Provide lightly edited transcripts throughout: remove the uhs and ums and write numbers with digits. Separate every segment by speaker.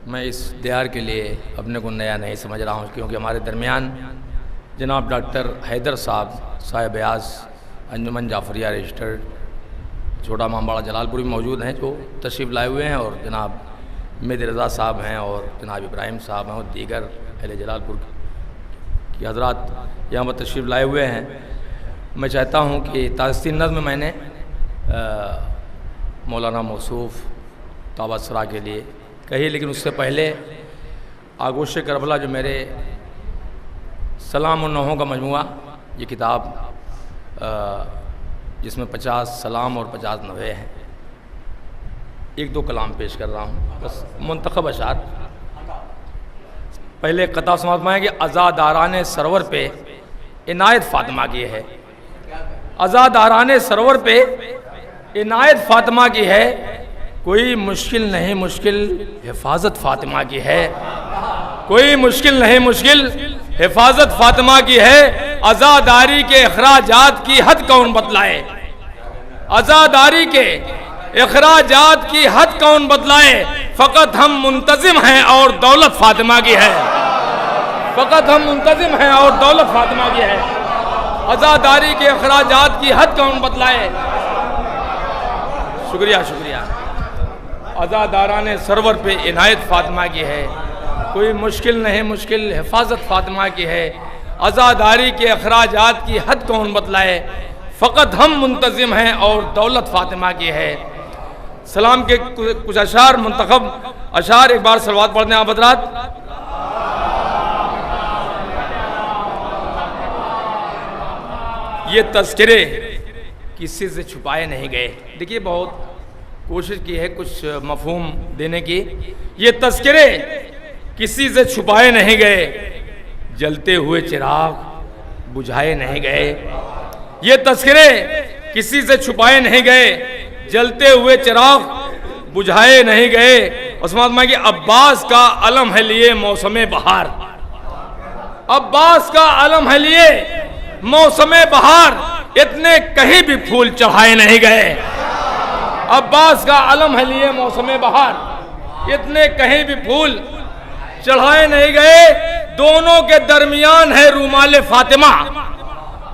Speaker 1: मैं इस दयार के लिए अपने को नया नहीं समझ रहा हूँ, क्योंकि हमारे दरमियान जनाब डॉक्टर हैदर साहब ब्यास अंजुमन जाफरिया रजिस्टर्ड छोटा मामबाड़ा जलालपुर में मौजूद हैं, जो तशरीफ़ लाए हुए हैं, और जनाब मेहदी रज़ा साहब हैं और जनाब इब्राहिम साहब हैं और दीगर अहले जलालपुर की हज़रात यहाँ पर तशरीफ़ लाए हुए हैं। मैं चाहता हूँ कि ताज़ी नज़्म मैंने मौलाना मौसूफ़ ताबसरा के लिए कही, लेकिन उससे पहले आगोश करबला जो मेरे सलाम और नहों का मजमुआ, ये किताब जिसमें 50 सलाम और 50 नवे हैं, एक दो कलाम पेश कर रहा हूँ, बस मुंतखब अशार। पहले कता समात में है कि अज़ादाराने सरवर पे इनायत फ़ातिमा की है, अज़ादाराने सरवर पे इनायत फ़ातिमा की है, कोई मुश्किल नहीं मुश्किल हिफाजत फ़ातिमा की है, कोई मुश्किल नहीं मुश्किल हिफाजत फ़ातिमा की है। अज़ादारी के अखराजात की हद कौन बतलाए, अज़ादारी के अखराजात की हद कौन बतलाए, फ़कत हम मुंतज़िम हैं और दौलत फ़ातिमा की है, फ़कत हम मुंतज़िम हैं और दौलत फ़ातिमा की है। अज़ादारी के अखराजात की हद कौन बतलाए। शुक्रिया शुक्रिया। अज़ादाराने सरवर पे इनायत फ़ातिमा की है, कोई मुश्किल नहीं मुश्किल हिफाजत फ़ातिमा की है। अज़ादारी के अखराजात की हद कौन बतलाए, फ़कत हम मुंतज़िम हैं और दौलत फ़ातिमा की है। सलाम के कुछ अशार, मुंतखब अशार, एक बार सलवात पढ़ने आप हज़रात। ये तज़किरे किसी से छुपाए नहीं गए। देखिए, बहुत कोशिश की है कुछ मफ़हूम देने की। ये तज़किरे किसी से छुपाए नहीं गए, जलते हुए चिराग बुझाए नहीं गए। ये तज़किरे किसी से छुपाए नहीं गए, जलते हुए चिराग बुझाए नहीं गए। उस्मान में कि अब्बास का अलम है लिए मौसम बहार, अब्बास का अलम है लिए मौसम बहार, इतने कहीं भी फूल चढ़ाए नहीं गए। अब्बास का अलम है लिए मौसम बहार, इतने कहीं भी फूल चढ़ाए नहीं गए। दोनों के दरमियान है रूमाल फातिमा,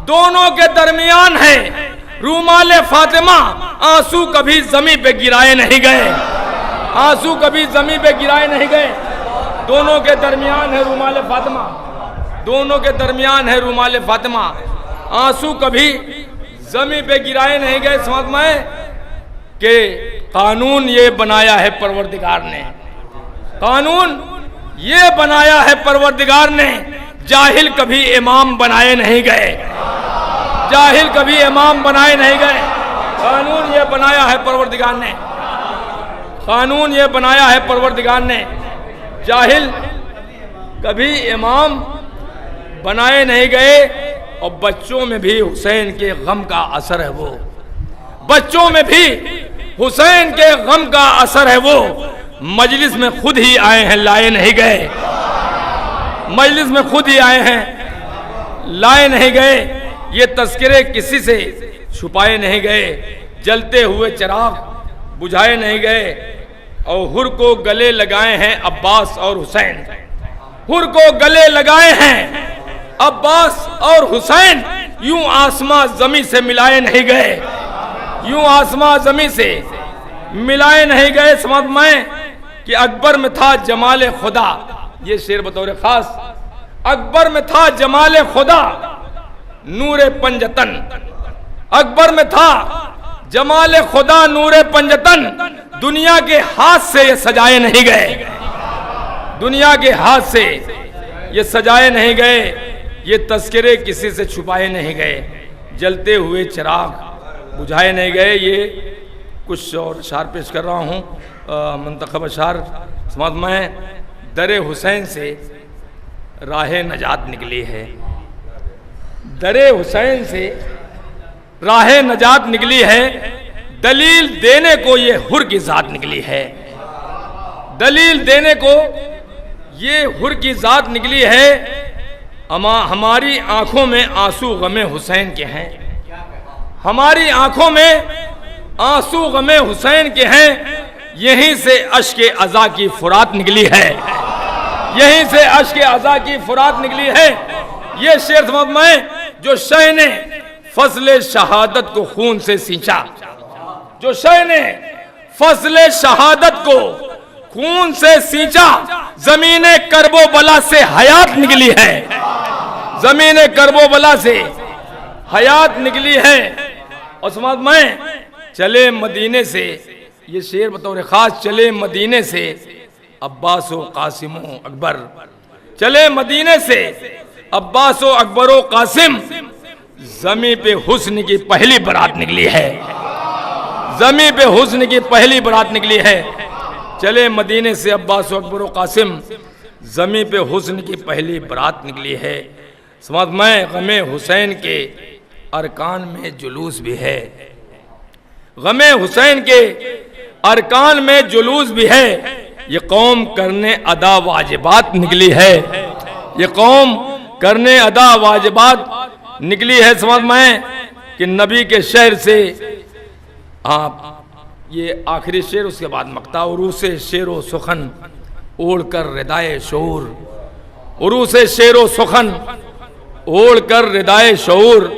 Speaker 1: दोनों के दरमियान है रूमाल फातिमा, आंसू कभी जमीन पे गिराए नहीं गए, आंसू कभी जमीन पे गिराए नहीं गए। दोनों के दरमियान है रूमाल फातिमा, दोनों के दरमियान है रूमाल फातिमा, आंसू कभी जमीन पे गिराए नहीं गए। समझ में कि कानून ये बनाया है परवरदिगार ने, कानून ये बनाया है परवरदिगार ने, जाहिल कभी इमाम बनाए नहीं गए, जाहिल कभी इमाम बनाए नहीं गए। कानून ये बनाया है परवरदिगार ने, कानून ये बनाया है परवरदिगार ने, जाहिल कभी इमाम बनाए नहीं गए। और बच्चों में भी हुसैन के गम का असर है वो, बच्चों में भी हुसैन के गम का असर है वो, मजलिस में खुद ही आए हैं लाए नहीं गए, मजलिस में खुद ही आए हैं लाए नहीं गए। ये तज़किरे किसी से छुपाए नहीं गए, जलते हुए चिराग बुझाए नहीं गए। और हुर को गले लगाए हैं अब्बास और हुसैन, हुर को गले लगाए हैं अब्बास और हुसैन, यूं आसमां ज़मीन से मिलाए नहीं गए, यूं आसमां ज़मीन से मिलाए नहीं गए। समझ में कि अकबर में था जमाल खुदा, ये शेर बतौर खास, अकबर में था जमाल खुदा नूरे पंजतन, अकबर में था जमाल खुदा नूरे पंजतन, दुनिया के हाथ से ये सजाए नहीं गए, दुनिया के हाथ से ये सजाए नहीं गए। ये तज़किरे किसी से छुपाए नहीं गए, जलते हुए चिराग बुझाए नहीं गए। ये कुछ और अशार पेश कर रहा हूँ, मुंतखब अशार। समझ में दरे हुसैन से राह नजात निकली है, दरे हुसैन से राह नजात निकली है, दलील देने को ये हुर की ज़ात निकली है, दलील देने को ये हुर की ज़ात निकली है। हमारी आंखों में आंसू गमे हुसैन के हैं, हमारी आंखों में आंसू गमे हुसैन के हैं, यहीं से अश्क अज़ा की फुरात निकली है, यहीं से अश्क अज़ा की फुरात निकली है। ये शेर समझ में, जो शह ने फजल शहादत को खून से सींचा, जो शह ने फजल शहादत को खून से सींचा, जमीने करबो बला से हयात निकली है, जमीने करबो बला से हयात निकली है। और समझ में, चले मदीने से, ये शेर बतौर खास, चले मदीने से अब्बास व कासिम व अकबर, चले मदीने से अब्बास व अकबर व कासिम, जमी पे हुस्न की पहली बारात निकली है, जमी पे हुस्न की पहली बारात निकली है। चले मदीने से अब्बास व अकबर व कासिम, जमी पे हुस्न की पहली बारात निकली है। समझ में, गमे हुसैन के अरकान में जुलूस भी है, गमे हुसैन के अरकान में जुलूस भी है। ये कौम करने अदा वाजिबात निकली है, ये कौम करने अदा वाजिबात निकली है। समझ में कि नबी के शहर से, आप ये आखिरी शेर, उसके बाद मक्ता, उरूस से शेर सुखन ओढ़ कर रिदाए शऊर, उरूस से शेर सुखन ओढ़ कर रिदाए शऊर,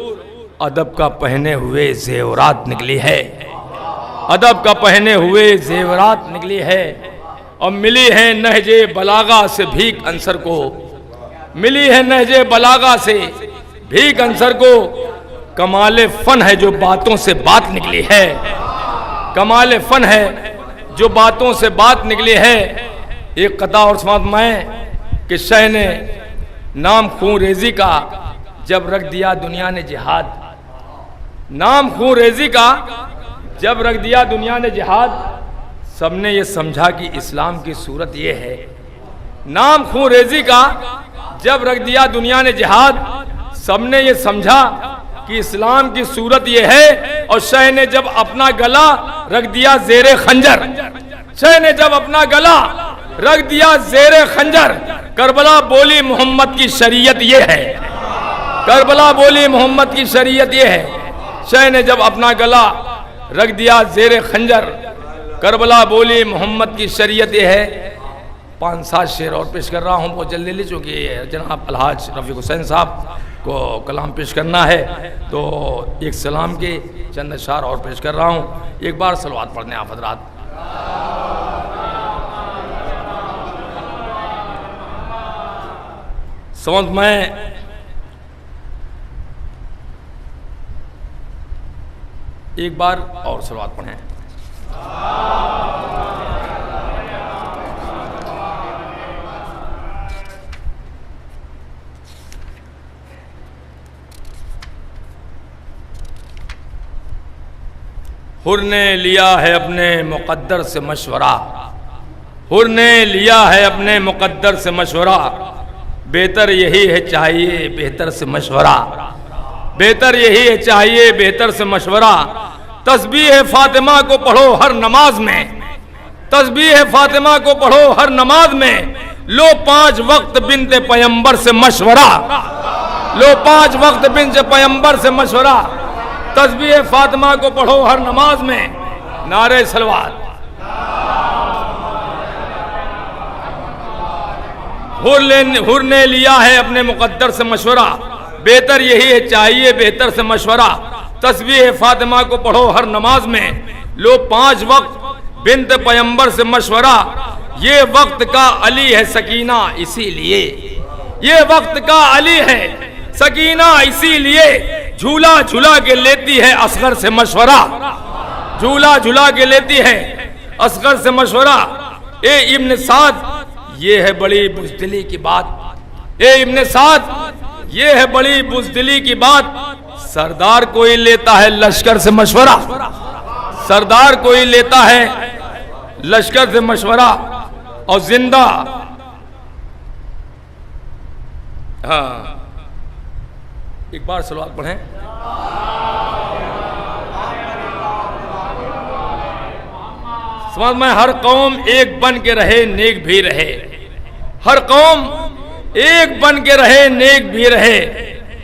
Speaker 1: अदब का पहने हुए जेवरात निकली है, अदब का पहने हुए जेवरात निकली है। और मिली है नहजे बलागा से भीख अंसर को, मिली है नहजे बलागा से भीख अंसर को, कमाल फन है जो बातों से बात निकली है, कमाल फन है जो बातों से बात निकली है। एक कथा और समझ में कि शह ने नाम खून रेजी का जब रख दिया दुनिया ने जिहाद, नाम खून रेजी का जब रख दिया दुनिया ने जिहाद, सबने ये समझा कि इस्लाम की सूरत ये है। नाम खून रेजी का जब रख दिया दुनिया ने जिहाद, सबने ये समझा कि इस्लाम की सूरत ये है। और शह ने जब अपना गला रख दिया जेरे खंजर, शह ने जब अपना गला रख दिया जेरे खंजर, करबला बोली मोहम्मद की शरीयत ये है, करबला बोली मोहम्मद की शरीयत ये है। शह ने जब अपना गला रख दिया जेरे खंजर, करबला बोली मोहम्मद की शरीयत ये है। 5-7 शेर और पेश कर रहा हूँ, बहुत जल्दी ले, चूँकि जनाब अलहाज रफ़ीक हुसैन साहब को कलाम पेश करना है, तो एक सलाम के चंद अशार और पेश कर रहा हूँ। एक बार सलवात पढ़ने आप हज़रात। समझ में, एक बार और सलवात पढ़ें। हुर ने लिया है अपने मुक़द्दर से मशवरा, हुर ने लिया है अपने मुक़द्दर से मशवरा, बेहतर यही है चाहिए बेहतर से मशवरा, बेहतर यही है चाहिए बेहतर से मशवरा। तस्बीह फातिमा को पढ़ो हर नमाज में, तस्बीह फातिमा को पढ़ो हर नमाज में, लो 5 वक्त बिन्ते पैगंबर से मशवरा, लो 5 वक्त बिन्ते पैगंबर से मशवरा। तस्बीह फातिमा को पढ़ो हर नमाज में, नारे सलवात। हुर ने लिया है अपने मुक़द्दर से मशवरा, बेहतर यही है चाहिए बेहतर से मशवरा। तस्बीह फातिमा को पढ़ो हर नमाज में, लो 5 वक्त बिन्त पैगंबर से मशवरा। ये वक्त का अली है सकीना इसीलिए, ये वक्त का अली है सकीना इसीलिए, झूला झूला के लेती है असगर से मशवरा, झूला झूला के लेती है असगर से मशवरा। ए इब्न साद ये है बड़ी बुज़दिली की बात, ए इब्न साद ये है बड़ी बुज़दिली की बात। सरदार कोई लेता है लश्कर से मशवरा, सरदार कोई लेता है लश्कर से मशवरा। और जिंदा, हाँ एक बार सलवात पढ़ें। समझ में, हर कौम एक बन के रहे नेक भी रहे, हर कौम एक बन के रहे नेक भी रहे।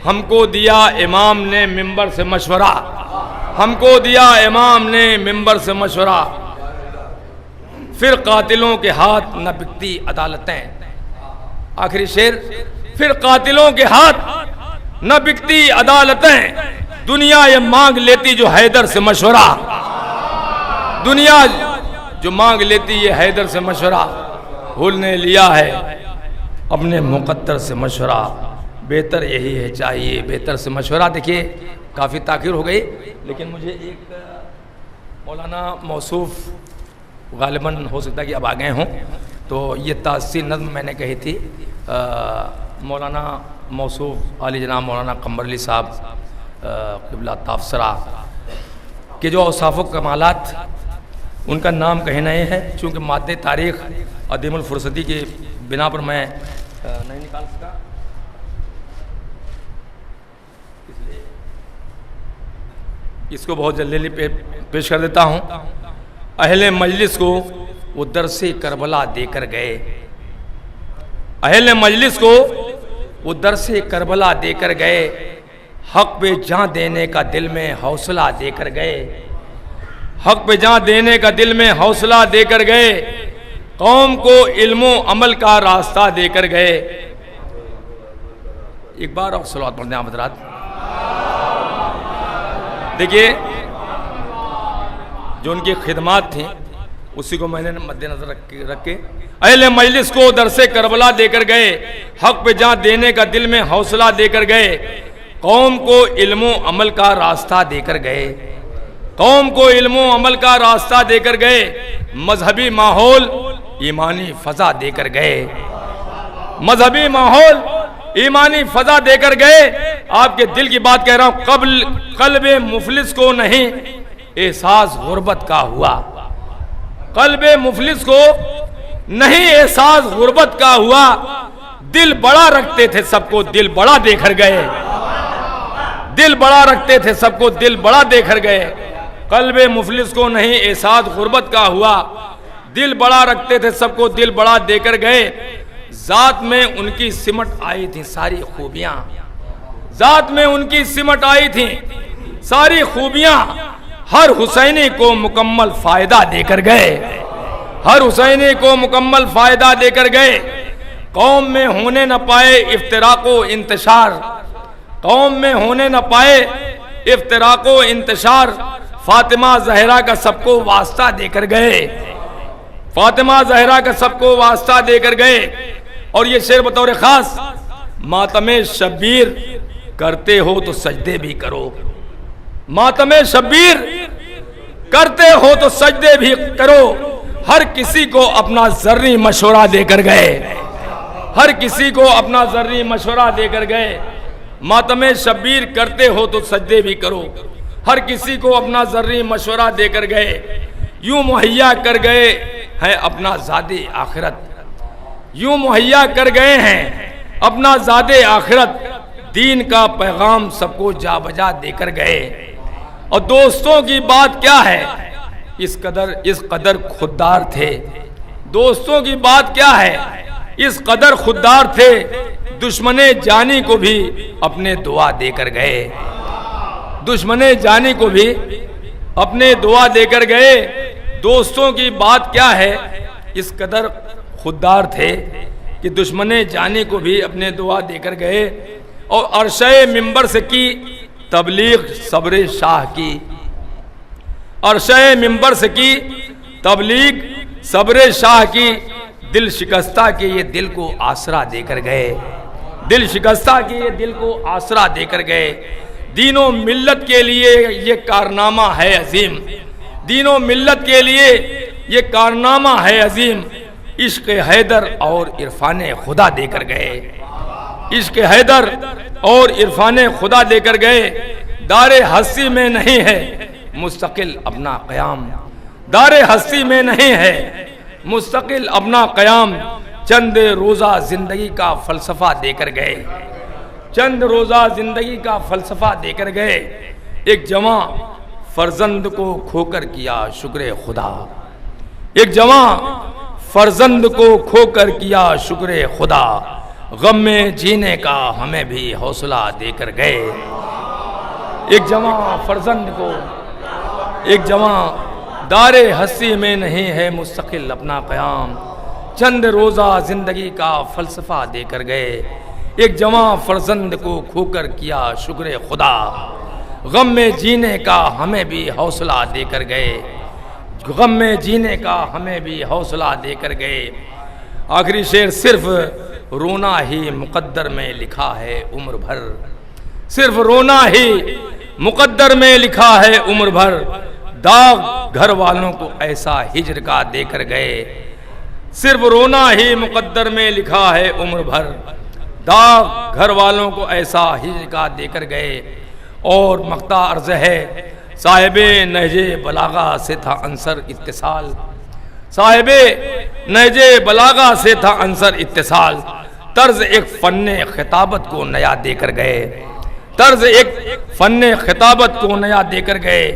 Speaker 1: हमको दिया इमाम ने मिंबर से मशवरा, हमको दिया इमाम ने मिंबर से मशवरा। फिर कातिलों के हाथ न बिकती अदालतें। आखिरी शेर, फिर कातिलों के हाथ न बिकती अदालतें, दुनिया ये मांग लेती जो हैदर से मशवरा, दुनिया जो मांग लेती ये हैदर से मशवरा, भूल ने लिया है अपने मुकद्दर से मशवरा, बेहतर यही है चाहिए बेहतर से मशवरा। देखिए काफ़ी ताख़ीर हो गई, लेकिन मुझे एक मौलाना मौसूफ गालिबन हो सकता है कि अब आ गए हों, तो ये तासी नज़्म मैंने कही थी मौलाना मौसूफ अली जनाब मौलाना कमर अली साहब क़िबला ताफसरा के जो औसाफ़ कमालात, उनका नाम कहीं नहीं है, चूँकि मादे तारीख़ अदीमुल फुर्सती के बिना पर मैं नहीं निकाल सका, इसलिए इसको बहुत जल्दी पेश कर देता हूँ। अहले मजलिस को वो दरसे करबला देकर गए, अहले मजलिस को वो दरसे करबला देकर गए, हक पे जान देने का दिल में हौसला देकर गए, हक पे जान देने का दिल में हौसला देकर गए, कौम को इल्मो अमल का रास्ता देकर गए। एक बार और सलावत पढ़ते हैं हज़रात। देखिए जो उनकी खिदमात थी उसी को मैंने मद्देनजर रख के अहले मजलिस को दरसे करबला देकर गए, हक पे जान देने का दिल में हौसला देकर गए, कौम को इल्मो अमल का रास्ता देकर गए, कौम को इल्मो अमल का रास्ता देकर गए, मजहबी माहौल ईमानी फजा देकर गए, मजहबी माहौल ईमानी फजा देकर गए। आपके दिल की बात कह रहा हूं, कल्बे मुफलिस को नहीं एहसास गुर्बत का हुआ, कल्बे मुफलिस को नहीं एहसास गुर्बत का हुआ, दिल बड़ा रखते थे सबको दिल बड़ा देकर गए, दिल बड़ा रखते थे सबको दिल बड़ा देकर गए, कल्बे मुफलिस को नहीं एहसास गुर्बत का हुआ, दिल बड़ा रखते थे सबको दिल बड़ा देकर गए। जात में उनकी सिमट आई थी सारी खूबियां, जात में उनकी सिमट आई थी सारी खूबियां, हर हुसैनी को मुकम्मल फायदा देकर गए, हर हुसैनी को मुकम्मल फायदा देकर गए। कौम में होने न पाए इफ्तिराको इंतशार, कौम में होने न पाए इफ्तिराको इंतशार, फातिमा जहरा का सबको वास्ता देकर गए, फातिमा जहरा का सबको वास्ता देकर गए। और ये शेर बतौर खास, मातमे शब्बीर करते हो तो सजदे भी करो, मातमे शब्बीर करते हो तो सजदे भी करो, हर किसी को अपना जर्री मशवरा देकर गए, हर किसी को अपना जर्री मशवरा देकर गए। मातमे शब्बीर करते हो तो सजदे भी करो, हर किसी को अपना जर्री मशवरा देकर गए। यूं मुहैया कर गए हैं अपना ज़ादे आखिरत, यूं मुहैया कर गए हैं अपना ज़ादे आखिरत, दीन का पैगाम सबको जा बजा देकर गए। और दोस्तों की बात क्या है, इस कदर खुददार थे, दोस्तों की बात क्या है, इस कदर खुददार थे, दुश्मने जानी को भी अपने दुआ देकर गए, दुश्मने जानी को भी अपने दुआ देकर गए। दोस्तों की बात क्या है, इस कदर खुददार थे कि दुश्मने जानी को भी अपने दुआ देकर गए। और अरशे मिंबर से की तबलीग सब्र शाह की, अरशे मिंबर से की तबलीग सब्र शाह की, दिल शिकस्ता के ये दिल को आसरा देकर गए, दिल शिकस्ता के ये दिल को आसरा देकर गए। दीनों मिल्लत के लिए ये कारनामा है अजीम, दीनों मिल्लत के लिए ये कारनामा है अजीम, इश्क हैदर और इरफान खुदा देकर गए, इश्क हैदर और इरफान खुदा देकर गए। दारे हस्ती में नहीं है मुस्तकिल अपना क़याम, दारे हस्ती में नहीं है मुस्तकिल अपना क़याम, चंद रोज़ा ज़िंदगी का फ़लसफ़ा देकर गए, चंद रोज़ा ज़िंदगी का फ़लसफ़ा देकर गए। एक जवां फर्जंद को खोकर किया शुक्र खुदा, एक जवां फर्जंद को खोकर किया शुक्र खुदा, गम में जीने का हमें भी हौसला देकर गए। एक जवां फर्जंद को, एक जवां दारे हस्ती में नहीं है मुस्तकिल अपना क़याम, चंद रोज़ा ज़िंदगी का फ़लसफ़ा देकर गए, एक जवां फ़र्जंद को खोकर किया शुक्र खुदा, गम में जीने का हमें भी हौसला देकर गए, गम में जीने का हमें भी हौसला देकर गए। आखिरी शेर, सिर्फ रोना ही मुक़द्दर में लिखा है उम्र भर, सिर्फ रोना ही मुक़द्दर में लिखा है उम्र भर, दाग घर वालों को ऐसा हिज्र का देकर गए, सिर्फ रोना ही मुक़द्दर में लिखा है उम्र भर, दाग घर वालों को ऐसा हिज्र का देकर गए। और मक्ता अर्ज़ है, साहिबे नहजे बलागा से था अंसर इत्तिसाल, साहिबे नहजे बलागा से था अंसर इत्तिसाल, तर्ज एक फ़न्ने खिताबत को नया देकर गए, तर्ज एक फ़न्ने खिताबत को नया देकर गए।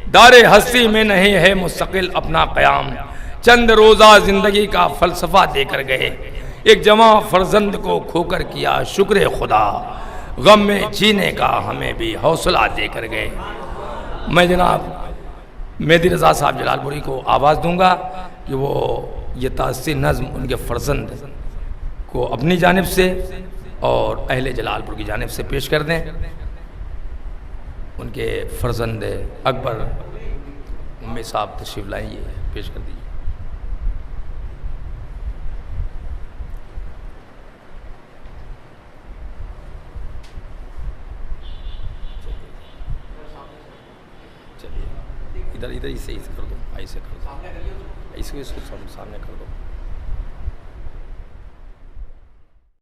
Speaker 1: दारे हस्ती में नहीं है मुस्तकिल अपना क़याम, चंद रोज़ा ज़िंदगी का फ़लसफ़ा देकर गए, एक जवां फ़र्जंद को खोकर किया शुक्र खुदा, गम में जीने का हमें भी हौसला देकर गए। मैं जनाब मेहदी रज़ा साहब जलालपुरी को आवाज़ दूंगा कि वो ये तासी नज़्म उनके फ़र्जंद को अपनी जानिब से और अहले जलालपुर की जानिब से पेश कर दें। उनके फ़र्जंद अकबर उम्मी साहब तशरीफ़ लाइए, पेश कर दीजिए। इधर इधर इसे कर दो, ऐसे कर दो, इसको इसको सामने कर दो।